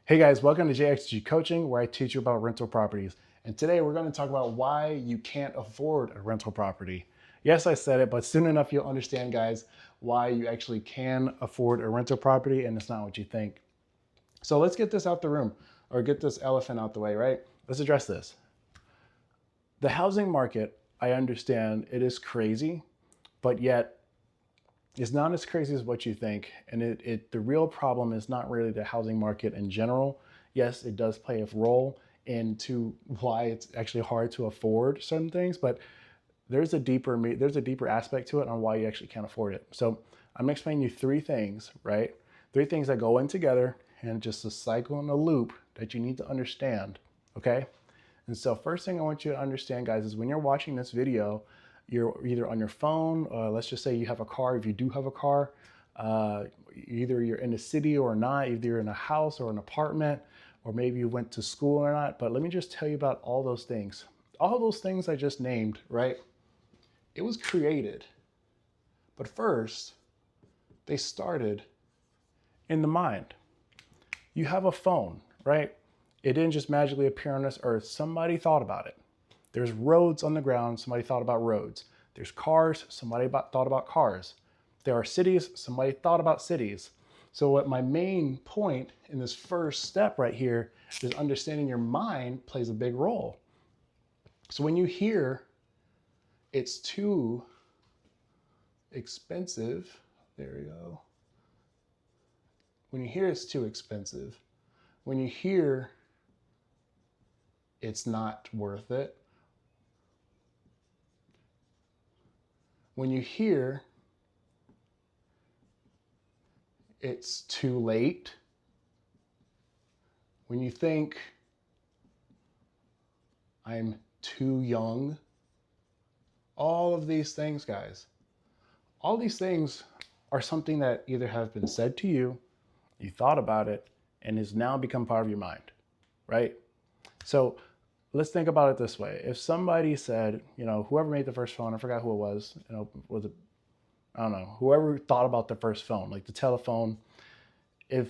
Hey guys, welcome to JXG Coaching, where I teach you about rental properties. And today we're going to talk about why you can't afford a rental property. Yes, I said it, but soon enough you'll understand, guys, why you actually can afford a rental property and it's not what you think. So let's get this out the room, or get this elephant out the way, right? Let's address this. The housing market, I understand it is crazy, but yet it's not as crazy as what you think. And the real problem is not really the housing market in general. Yes, it does play a role into why it's actually hard to afford certain things, but there's a deeper aspect to it on why you actually can't afford it. So I'm gonna explain you three things, right? Three things that go in together and just a cycle and a loop that you need to understand, okay? And so first thing I want you to understand, guys, is when you're watching this video, you're either on your phone, let's just say you have a car, if you do have a car, either you're in a city or not, either you're in a house or an apartment, or maybe you went to school or not. But let me just tell you about all those things. All those things I just named, right? It was created. But first, they started in the mind. You have a phone, right? It didn't just magically appear on this earth. Somebody thought about it. There's roads on the ground. Somebody thought about roads. There's cars. Somebody thought about cars. There are cities. Somebody thought about cities. So what my main point in this first step right here is understanding your mind plays a big role. So when you hear it's too expensive, there we go. When you hear it's too expensive, when you hear it's not worth it, when you hear it's too late, when you think I'm too young, all of these things, guys, all these things are something that either have been said to you, you thought about it, and has now become part of your mind, right? So let's think about it this way. If somebody said, whoever made the first phone, I forgot who it was, was it, I don't know, whoever thought about the first phone, like the telephone, if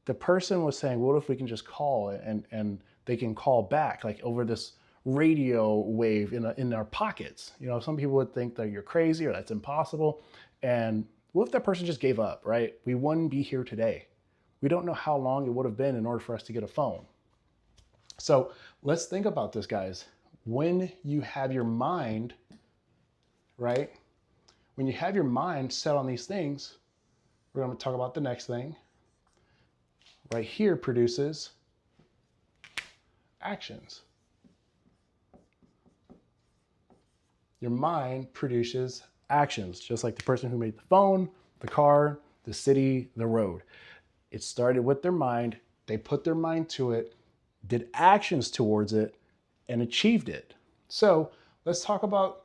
the person was saying, what if we can just call and they can call back, like over this radio wave in our pockets? Some people would think that you're crazy or that's impossible. And what if that person just gave up, right? We wouldn't be here today. We don't know how long it would have been in order for us to get a phone. So let's think about this, guys. When you have your mind, right? When you have your mind set on these things, we're going to talk about the next thing. Right here produces actions. Your mind produces actions, just like the person who made the phone, the car, the city, the road. It started with their mind. They put their mind to it, did actions towards it, and achieved it. So let's talk about,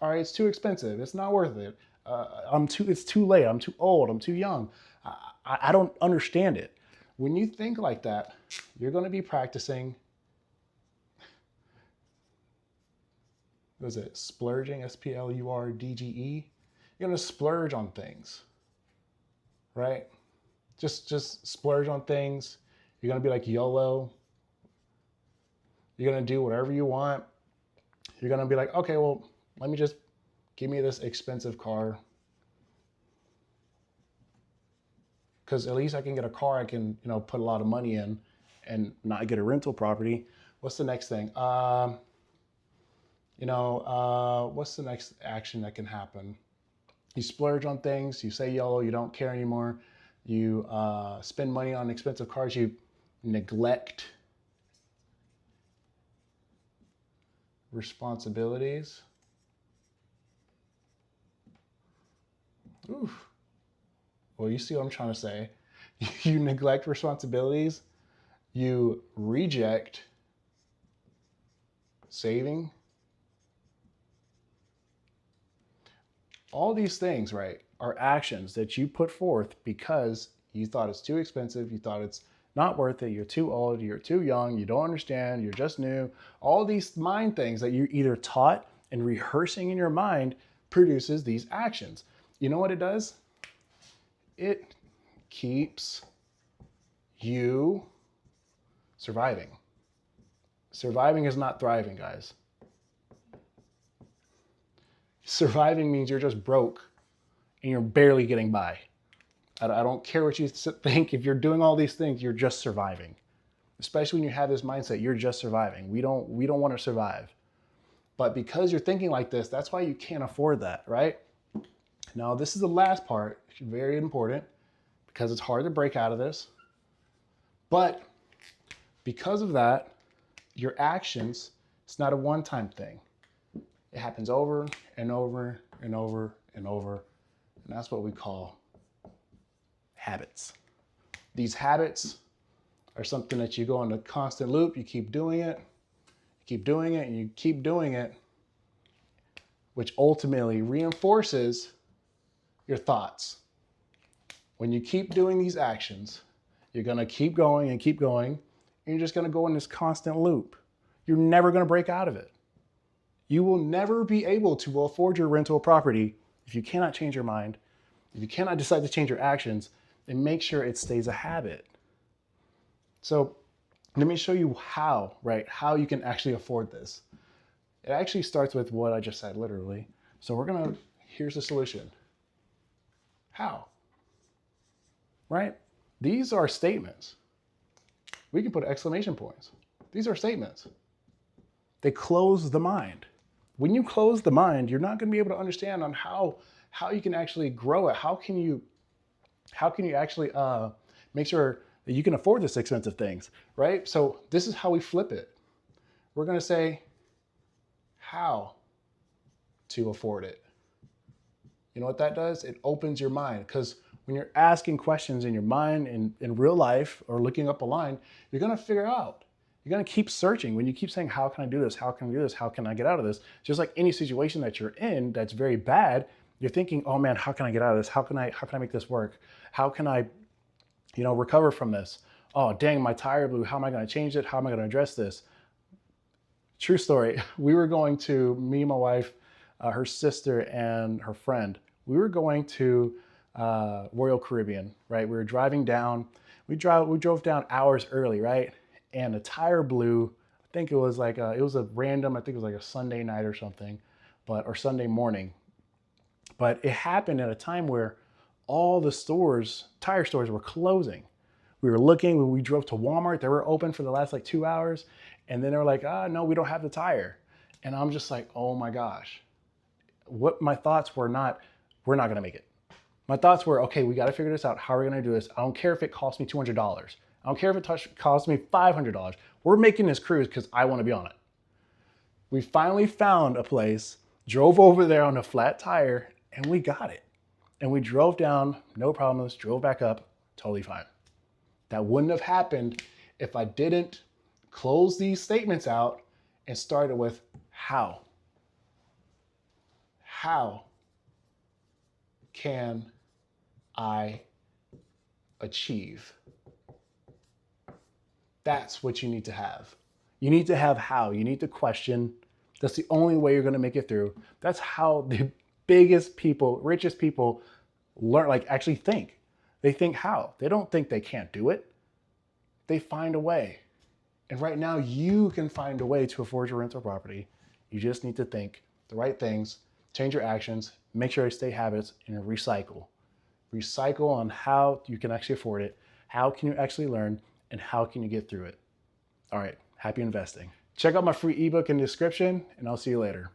all right, it's too expensive. It's not worth it. It's too late. I'm too old. I'm too young. I don't understand it. When you think like that, you're going to be practicing, what is it, splurging, S-P-L-U-R-D-G-E. You're going to splurge on things, right? Just splurge on things. You're going to be like YOLO. You're going to do whatever you want. You're going to be like, okay, well, let me just give me this expensive car, because at least I can get a car I can, put a lot of money in and not get a rental property. What's the next thing? What's the next action that can happen? You splurge on things, you say YOLO, you don't care anymore. You spend money on expensive cars, you neglect responsibilities. Oof. Well, you see what I'm trying to say. You neglect responsibilities. You reject saving. All these things, right, are actions that you put forth because you thought it's too expensive. You thought it's not worth it. You're too old. You're too young. You don't understand. You're just new. All these mind things that you either taught and rehearsing in your mind produces these actions. You know what it does? It keeps you Surviving. Surviving is not thriving, guys. Surviving means you're just broke and you're barely getting by. I don't care what you think. If you're doing all these things, you're just surviving. Especially when you have this mindset, you're just surviving. We don't want to survive. But because you're thinking like this, that's why you can't afford that, right? Now, this is the last part, very important, because it's hard to break out of this. But because of that, your actions, it's not a one-time thing. It happens over and over and over and over. And that's what we call habits. These habits are something that you go in a constant loop. You keep doing it, you keep doing it, and you keep doing it, which ultimately reinforces your thoughts. When you keep doing these actions, you're going to keep going and keep going, and you're just going to go in this constant loop. You're never going to break out of it. You will never be able to afford your rental property if you cannot change your mind, if you cannot decide to change your actions, and make sure it stays a habit. So let me show you how you can actually afford this. It actually starts with what I just said, literally. So here's the solution. How? Right? These are statements. We can put exclamation points. These are statements. They close the mind. When you close the mind, you're not going to be able to understand on how you can actually grow it. How can you actually make sure that you can afford this expensive things, right? So this is how we flip it. We're going to say how to afford it. You know what that does? It opens your mind, because when you're asking questions in your mind in real life or looking up a line, you're going to figure out. You're going to keep searching. When you keep saying, how can I do this? How can I do this? How can I get out of this? Just like any situation that you're in that's very bad, you're thinking, oh man, how can I get out of this? How can I make this work? How can I, recover from this? Oh, dang, my tire blew. How am I going to change it? How am I going to address this? True story. We were going to, me and my wife, her sister and her friend, we were going to Royal Caribbean, right? We were driving down. We drove down hours early, right? And the tire blew. I think it was like it was like a Sunday night or something, or Sunday morning. But it happened at a time where all the tire stores were closing. We were looking, when we drove to Walmart, they were open for the last 2 hours. And then they were like, no, we don't have the tire. And I'm just like, oh my gosh. What my thoughts were not, we're not gonna make it. My thoughts were, okay, we gotta figure this out. How are we gonna do this? I don't care if it costs me $200. I don't care if it costs me $500. We're making this cruise because I wanna be on it. We finally found a place, drove over there on a flat tire, and we got it. And we drove down, no problems, drove back up, totally fine. That wouldn't have happened if I didn't close these statements out and started with how. How can I achieve? That's what you need to have. You need to have how. You need to question. That's the only way you're going to make it through. That's how the biggest people, richest people learn, actually think. They think how. They don't think they can't do it. They find a way. And right now you can find a way to afford your rental property. You just need to think the right things, change your actions, make sure they stay habits, and recycle. Recycle on how you can actually afford it, how can you actually learn, and how can you get through it. All right, happy investing. Check out my free ebook in the description, and I'll see you later.